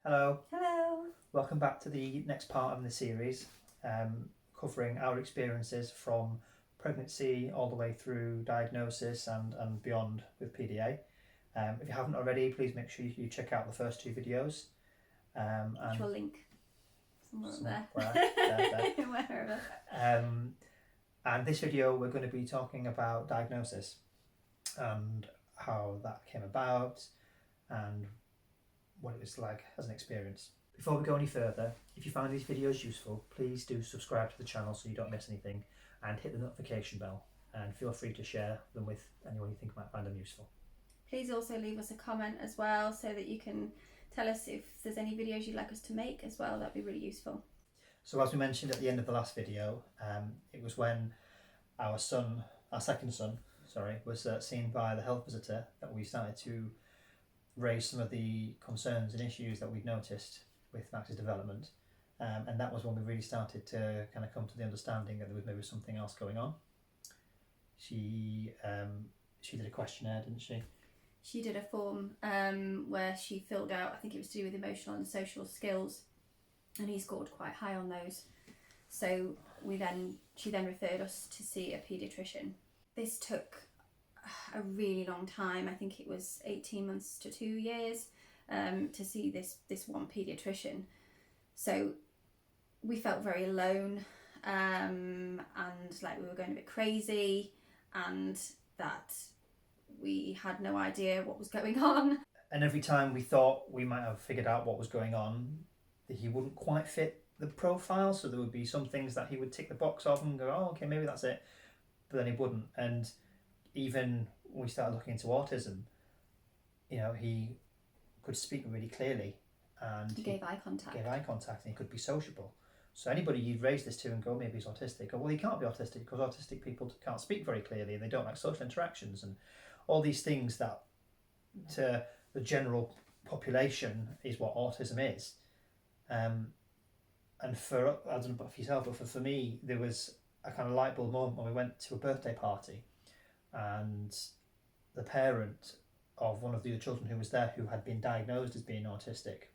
Hello, Hello. welcome back to the next part of the series, covering our experiences from pregnancy all the way through diagnosis and beyond with PDA. If you haven't already, please make sure you check out the first two videos. Which And will link somewhere up somewhere there. Wherever. And this video, we're going to be talking about diagnosis and how that came about and what it was like as an experience. Before we go any further, if you find these videos useful, please do subscribe to the channel so you don't miss anything, and hit the notification bell, and feel free to share them with anyone you think might find them useful. Please also leave us a comment as well so that you can tell us if there's any videos you'd like us to make as well. That'd be really useful. So as we mentioned at the end of the last video, it was when our second son, was seen by the health visitor that we started to raise some of the concerns and issues that we'd noticed with Max's development, and that was when we really started to kind of come to the understanding that there was maybe something else going on. She did a questionnaire, didn't she? She did a form where she filled out, I think it was to do with emotional and social skills, and he scored quite high on those. So she then referred us to see a paediatrician. This took a really long time. I think it was 18 months to 2 years to see this one paediatrician. So we felt very alone, and like we were going a bit crazy, and that we had no idea what was going on. And every time we thought we might have figured out what was going on, he wouldn't quite fit the profile, so there would be some things that he would tick the box off and go, oh, okay, maybe that's it, but then he wouldn't. And even when we started looking into autism, he could speak really clearly, and he gave eye contact. And he could be sociable. So anybody you'd raise this to and go, maybe he's autistic, or well, he can't be autistic because autistic people can't speak very clearly and they don't like social interactions, and all these things that to the general population is what autism is. And for, I don't know about for yourself, but for me, there was a kind of light bulb moment when we went to a birthday party, and the parent of one of the other children who was there, who had been diagnosed as being autistic,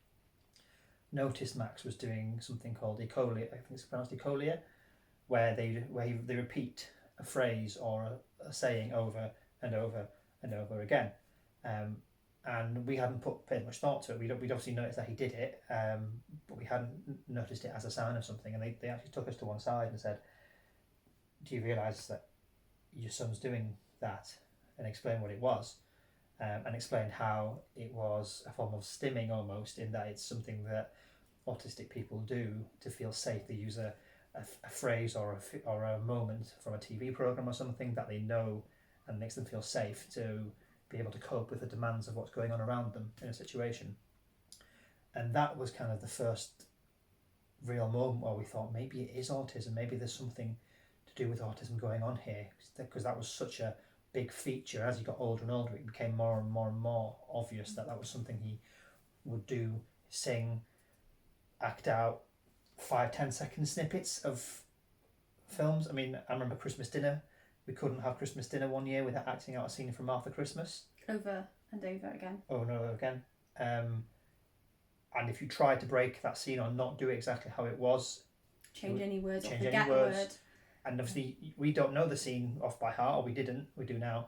noticed Max was doing something called echolia. I think it's pronounced echolia, where they repeat a phrase or a saying over and over and over again. And we hadn't paid much thought to it. We'd obviously noticed that he did it, but we hadn't noticed it as a sign of something. And they actually took us to one side and said, do you realise that your son's doing that? And explain what it was, and explain how it was a form of stimming almost, in that it's something that autistic people do to feel safe. They use a phrase or a moment from a TV program or something that they know and makes them feel safe to be able to cope with the demands of what's going on around them in a situation. And that was kind of the first real moment where we thought maybe it is autism, maybe there's something to do with autism going on here, because that was such a big feature. As he got older and older, it became more and more and more obvious that was something he would do: sing, act out 5-10 second snippets of films. I mean, I remember Christmas dinner. We couldn't have Christmas dinner one year without acting out a scene from Martha Christmas. Over and over again. Over and over again. And if you tried to break that scene or not do exactly how it was, change any words or forget a word. And obviously we don't know the scene off by heart, or we didn't. We do now.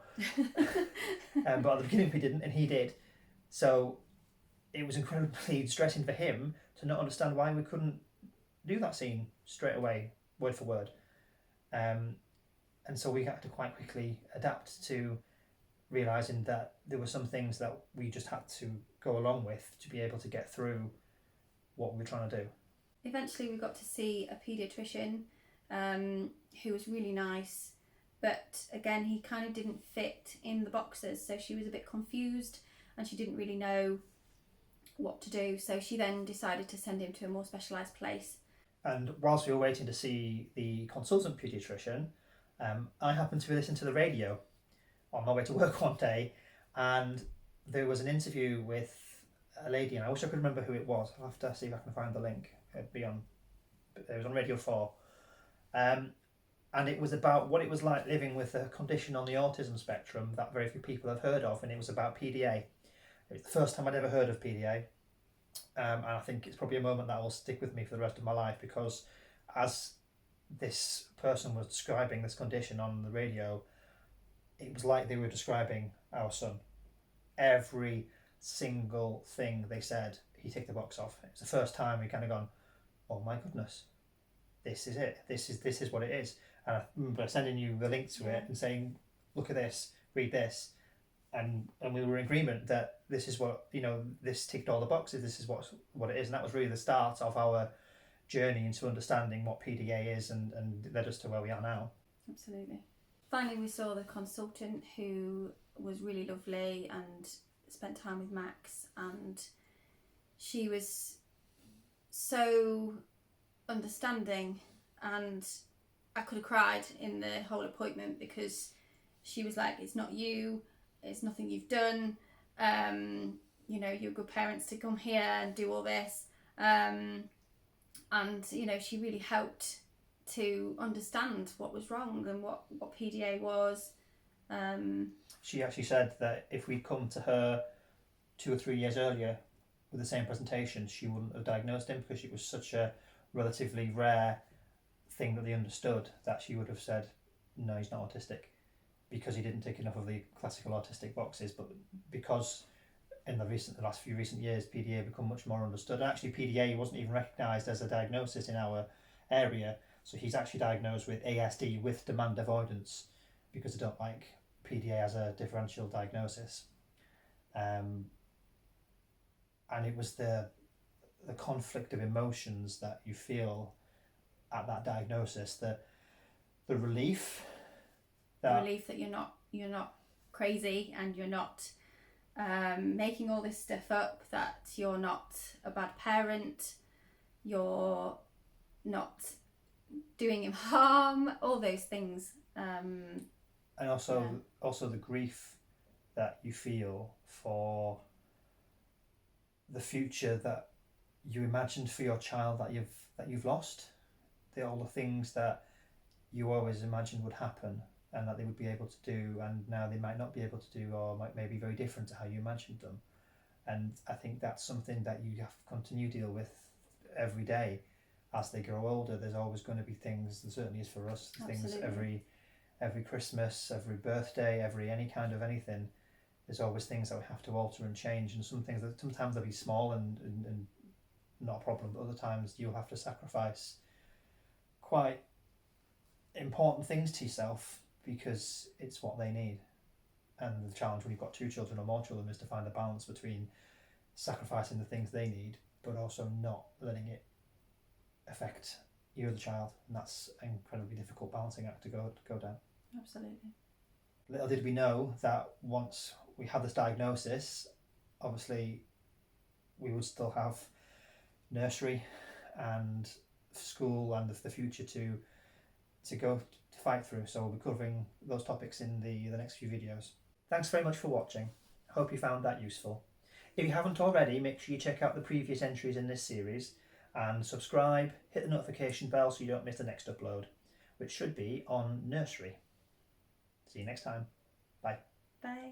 But at the beginning we didn't, and he did. So it was incredibly stressing for him to not understand why we couldn't do that scene straight away, word for word. And so we had to quite quickly adapt to realising that there were some things that we just had to go along with to be able to get through what we were trying to do. Eventually we got to see a paediatrician who was really nice, but again he kind of didn't fit in the boxes, so she was a bit confused and she didn't really know what to do. So she then decided to send him to a more specialised place. And whilst we were waiting to see the consultant paediatrician, I happened to be listening to the radio on my way to work one day, and there was an interview with a lady, and I wish I could remember who it was. I'll have to see if I can find the link. It was on Radio 4. And it was about what it was like living with a condition on the autism spectrum that very few people have heard of, and it was about PDA. It was the first time I'd ever heard of PDA, And I think it's probably a moment that will stick with me for the rest of my life, because as this person was describing this condition on the radio, it was like they were describing our son. Every single thing they said, he ticked the box off. It's the first time we kind of gone, oh my goodness, this is it. This is what it is. And I remember sending you the link to it and saying, look at this, read this, and we were in agreement that this is what, you know, this ticked all the boxes. This is what it is, and that was really the start of our journey into understanding what PDA is, and led us to where we are now. Absolutely. Finally, we saw the consultant, who was really lovely and spent time with Max, and she was so understanding, and I could have cried in the whole appointment, because she was like, it's not you, it's nothing you've done, you know, you're good parents to come here and do all this, and you know, she really helped to understand what was wrong and what PDA was. She actually said that if we'd come to her 2 or 3 years earlier with the same presentation, she wouldn't have diagnosed him, because it was such a relatively rare thing that they understood, that she would have said, no, he's not autistic, because he didn't tick enough of the classical autistic boxes. But because in the last few recent years, PDA become much more understood. And actually, PDA wasn't even recognised as a diagnosis in our area. So he's actually diagnosed with ASD with demand avoidance, because they don't like PDA as a differential diagnosis. And it was the conflict of emotions that you feel at that diagnosis, the relief that you're not crazy, and you're not making all this stuff up, that you're not a bad parent, you're not doing him harm, all those things. And also the grief that you feel for the future that you imagined for your child that you've lost. All the things that you always imagined would happen and that they would be able to do, and now they might not be able to do, or may be very different to how you imagined them. And I think that's something that you have to continue to deal with every day as they grow older. There's always going to be things, and certainly is for us, things every Christmas, every birthday, every any kind of anything. There's always things that we have to alter and change, and some things that sometimes they'll be small and not a problem, but other times you'll have to sacrifice quite important things to yourself because it's what they need. And the challenge when you've got 2 children or more children is to find a balance between sacrificing the things they need but also not letting it affect you, the child, and that's an incredibly difficult balancing act to go down. Absolutely. Little did we know that once we had this diagnosis, obviously we would still have nursery and school and the future to go to fight through. So we'll be covering those topics in the next few videos. Thanks very much for watching. Hope you found that useful. If you haven't already, make sure you check out the previous entries in this series and subscribe, hit the notification bell so you don't miss the next upload, which should be on nursery. See you next time. Bye. Bye.